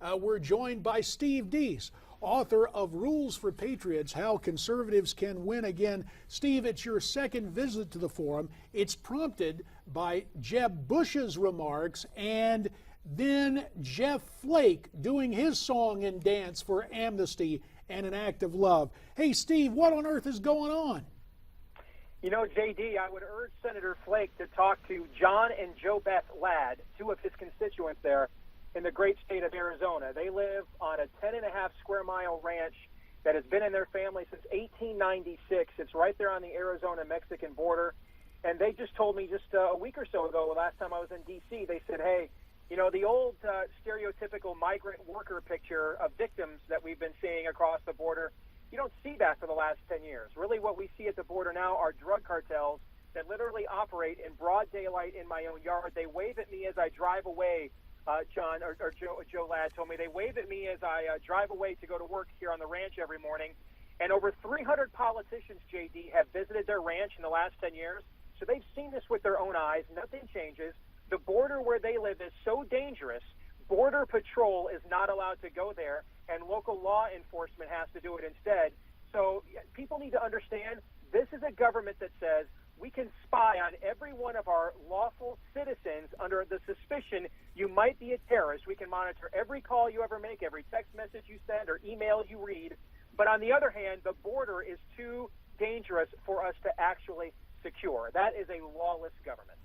We're joined by Steve Deace, author of Rules for Patriots, How Conservatives Can Win Again. Steve, it's your second visit to the forum. It's prompted by Jeb Bush's remarks and then Jeff Flake doing his song and dance for amnesty and an act of love. Hey, Steve, what on earth is going on? You know, JD, I would urge Senator Flake to talk to John and Joe Beth Ladd, two of his constituents there in the great state of Arizona. They live on a 10.5 square mile ranch that has been in their family since 1896. It's right there on the Arizona-Mexican border. And they just told me just a week or so ago, the last time I was in D.C., they said, hey, you know, the old stereotypical migrant worker picture of victims that we've been seeing across the border, you don't see that for the last 10 years. Really what we see at the border now are drug cartels that literally operate in broad daylight in my own yard. They wave at me as I drive away. John or Joe Ladd told me they wave at me as I drive away to go to work here on the ranch every morning. And over 300 politicians, JD, have visited their ranch in the last 10 years. So they've seen this with their own eyes. Nothing changes. The border where they live is so dangerous. Border Patrol is not allowed to go there, and local law enforcement has to do it instead. So people need to understand this is a government that says we can spy on every one of our lawful citizens under the suspicion you might be a terrorist. We can monitor every call you ever make, every text message you send or email you read. But on the other hand, the border is too dangerous for us to actually secure. That is a lawless government.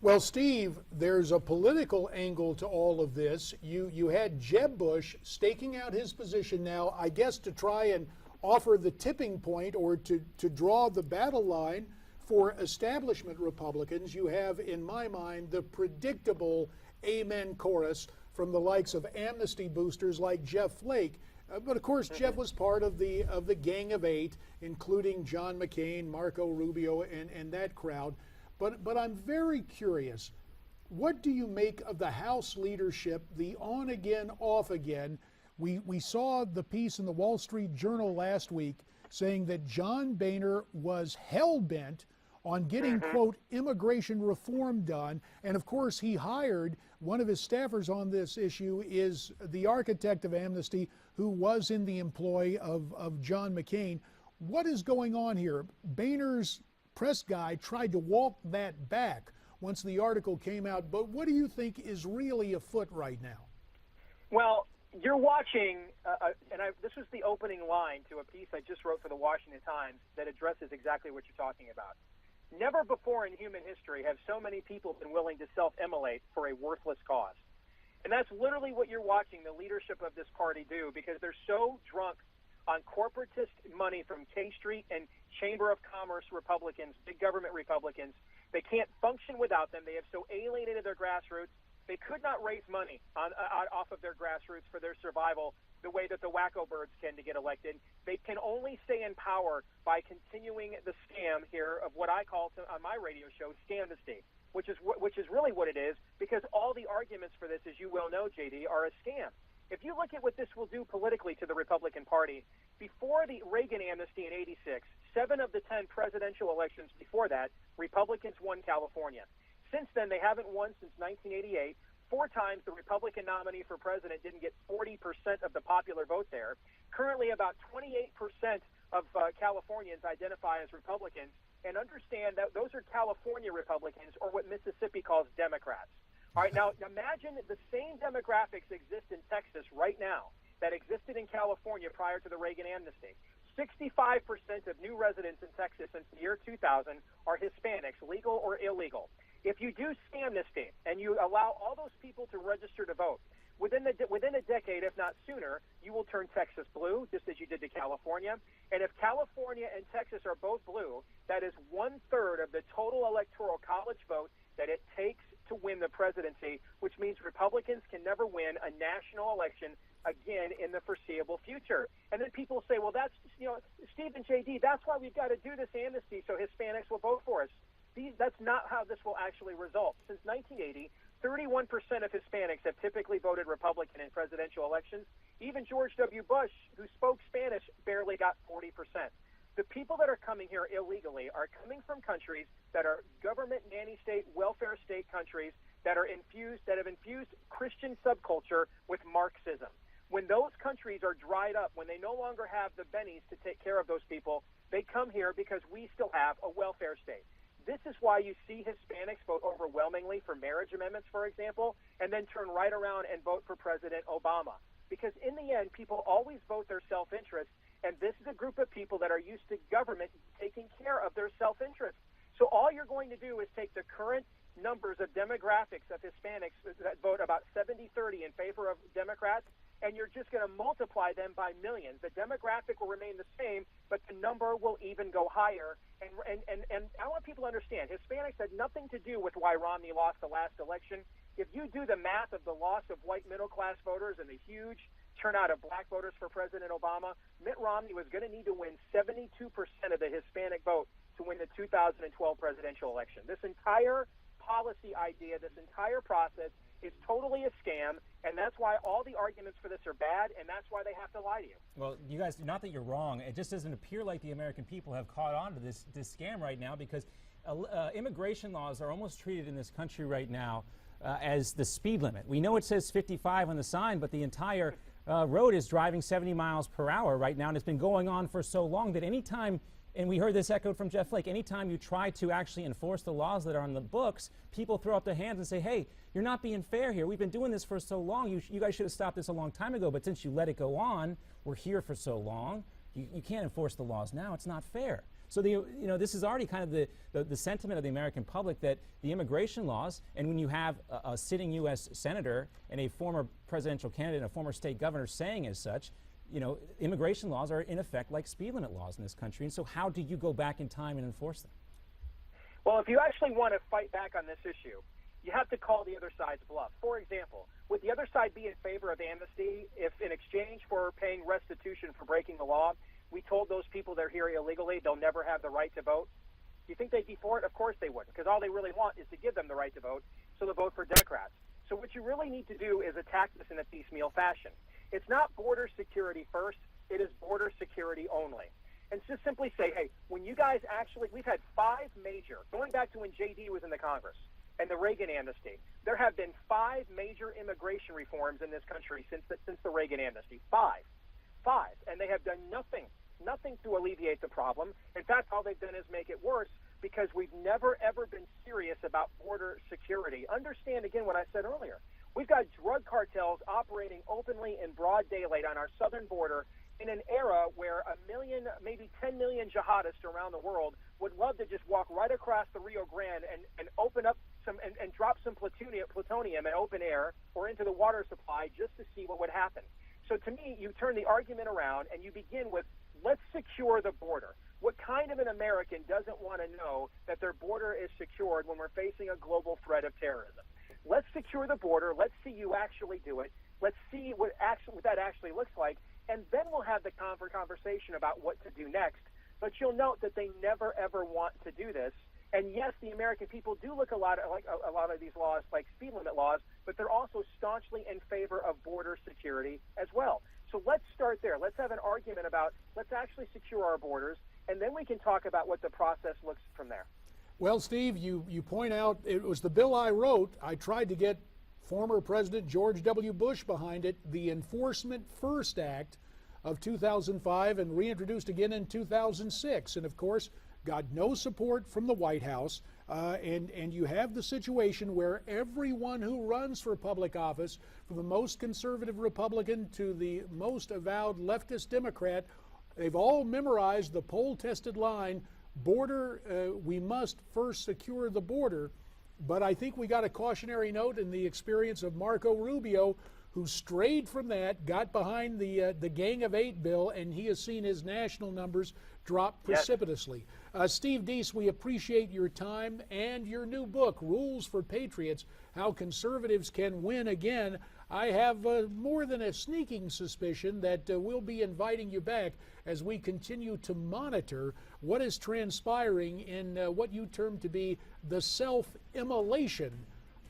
Well, Steve, there's a political angle to all of this. You had Jeb Bush staking out his position now, I guess, to try and offer the tipping point or to draw the battle line for establishment Republicans. You have, in my mind, the predictable amen chorus from the likes of amnesty boosters like Jeff Flake. But of course, Jeff was part of the Gang of Eight, including John McCain, Marco Rubio, and that crowd. But I'm very curious, what do you make of the House leadership, the on again, off again? We saw the piece in the Wall Street Journal last week saying that John Boehner was hell-bent on getting, quote, immigration reform done. And of course, he hired one of his staffers on this issue is the architect of amnesty who was in the employ of John McCain. What is going on here? Boehner's press guy tried to walk that back once the article came out, but what do you think is really afoot right now? Well, you're watching, this was the opening line to a piece I just wrote for the Washington Times that addresses exactly what you're talking about. Never before in human history have so many people been willing to self-immolate for a worthless cause. And that's literally what you're watching the leadership of this party do, because they're so drunk on corporatist money from K Street and Chamber of Commerce Republicans, big government Republicans. They can't function without them. They have so alienated their grassroots. They could not raise money off of their grassroots for their survival the way that the wacko birds can to get elected. They can only stay in power by continuing the scam here of what I call on my radio show Scamnesty, which is really what it is, because all the arguments for this, as you well know, JD, are a scam. If you look at what this will do politically to the Republican Party, before the Reagan amnesty in '86, 7 of the 10 presidential elections before that, Republicans won California. Since then, they haven't won since 1988. 4 times the Republican nominee for president didn't get 40% of the popular vote there. Currently, about 28% of Californians identify as Republicans, and understand that those are California Republicans, or what Mississippi calls Democrats. All right, now imagine the same demographics exist in Texas right now that existed in California prior to the Reagan amnesty. 65% of new residents in Texas since the year 2000 are Hispanics, legal or illegal. If you do Scamnesty and you allow all those people to register to vote, within a decade, if not sooner, you will turn Texas blue, just as you did to California. And if California and Texas are both blue, that is 1/3 of the total electoral college vote that it takes to win the presidency, which means Republicans can never win a national election again in the foreseeable future. And then people say, well, that's, Steve and JD, that's why we've got to do this amnesty so Hispanics will vote for us. That's not how this will actually result. Since 1980, 31% of Hispanics have typically voted Republican in presidential elections. Even George W. Bush, who spoke Spanish, barely got 40%. The people that are coming here illegally are coming from countries that are government nanny state, welfare state countries that have infused Christian subculture with Marxism. When those countries are dried up, when they no longer have the bennies to take care of those people, they come here because we still have a welfare state. This is why you see Hispanics vote overwhelmingly for marriage amendments, for example, and then turn right around and vote for President Obama. Because in the end, people always vote their self-interest, and this is a group of people that are used to government taking care of their self-interest. So all you're going to do is take the current numbers of demographics of Hispanics that vote about 70-30 in favor of Democrats, and you're just going to multiply them by millions. The demographic will remain the same, but the number will even go higher. And I want people to understand, Hispanics had nothing to do with why Romney lost the last election. If you do the math of the loss of white middle-class voters and the huge turnout of black voters for President Obama, Mitt Romney was going to need to win 72% of the Hispanic vote to win the 2012 presidential election. This entire policy idea, this entire process is totally a scam, and that's why all the arguments for this are bad, and that's why they have to lie to you. Well, you guys, not that you're wrong, it just doesn't appear like the American people have caught on to this scam right now, because immigration laws are almost treated in this country right now as the speed limit. We know it says 55 on the sign, but the entire road is driving 70 miles per hour right now, and it's been going on for so long that any time, and we heard this echoed from Jeff Flake, anytime you try to actually enforce the laws that are on the books, people throw up their hands and say, hey, you're not being fair here. We've been doing this for so long. You guys should have stopped this a long time ago, but since you let it go on, we're here for so long, you can't enforce the laws now. It's not fair. So this is already kind of the sentiment of the American public, that the immigration laws, and when you have a sitting U.S. senator and a former presidential candidate and a former state governor saying as such, immigration laws are in effect like speed limit laws in this country. And so how do you go back in time and enforce them? Well, if you actually want to fight back on this issue, you have to call the other side's bluff. For example, would the other side be in favor of amnesty if in exchange for paying restitution for breaking the law, we told those people they're here illegally, they'll never have the right to vote? Do you think they'd be for it? Of course they wouldn't, because all they really want is to give them the right to vote, so they'll vote for Democrats. So what you really need to do is attack this in a piecemeal fashion. It's not border security first, it is border security only. And just simply say, hey, when you guys we've had 5 major, going back to when J.D. was in the Congress and the Reagan amnesty, there have been 5 major immigration reforms in this country since the Reagan amnesty. 5. And they have done nothing to alleviate the problem. In fact, all they've done is make it worse, because we've never, ever been serious about border security. Understand, again, what I said earlier. We've got drug cartels operating openly in broad daylight on our southern border in an era where 1 million, maybe 10 million jihadists around the world would love to just walk right across the Rio Grande and open up and drop some plutonium in open air or into the water supply just to see what would happen. So to me, you turn the argument around and you begin with, let's secure the border. What kind of an American doesn't want to know that their border is secured when we're facing a global threat of terrorism? Let's secure the border. Let's see you actually do it. Let's see what that actually looks like, and then we'll have the conversation about what to do next. But you'll note that they never, ever want to do this. And yes, the American people do look a lot of these laws like speed limit laws, but they're also staunchly in favor of border security as well. So let's start there. Let's have an argument about, let's actually secure our borders, and then we can talk about what the process looks from there. Well, Steve, you point out it was the bill I wrote. I tried to get former President George W. Bush behind it, the Enforcement First Act of 2005, and reintroduced again in 2006. And of course, got no support from the White House. And you have the situation where everyone who runs for public office, from the most conservative Republican to the most avowed leftist Democrat, they've all memorized the poll-tested line, we must first secure the border. But I think we got a cautionary note in the experience of Marco Rubio, who strayed from that, got behind the Gang of 8 bill, and he has seen his national numbers drop precipitously. Yes. Steve Deace, we appreciate your time and your new book, Rules for Patriots, How Conservatives Can Win Again. I have more than a sneaking suspicion that we'll be inviting you back as we continue to monitor what is transpiring in what you term to be the self-immolation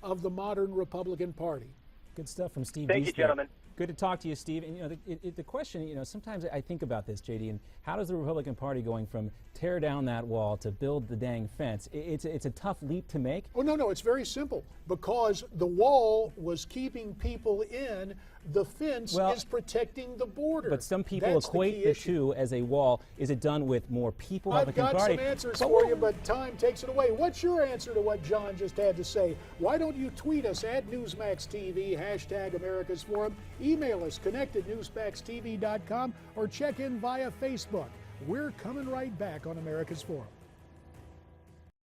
of the modern Republican Party. Good stuff from Steve Deace. Thank you, gentlemen. Good Good to talk to you, Steve. And you know, the question, you know, sometimes I think about this, JD, and how does the Republican Party going from tear down that wall to build the dang fence? It's a tough leap to make. Oh, no, it's very simple. Because the wall was keeping people in, the fence is protecting the border. But some people That's equate the two as a wall. Is it done with more people? I've got some answers for you, but time takes it away. What's your answer to what John just had to say? Why don't you tweet us at Newsmax TV, hashtag America's Forum, email us, connect@newsmaxtv.com, or check in via Facebook. We're coming right back on America's Forum.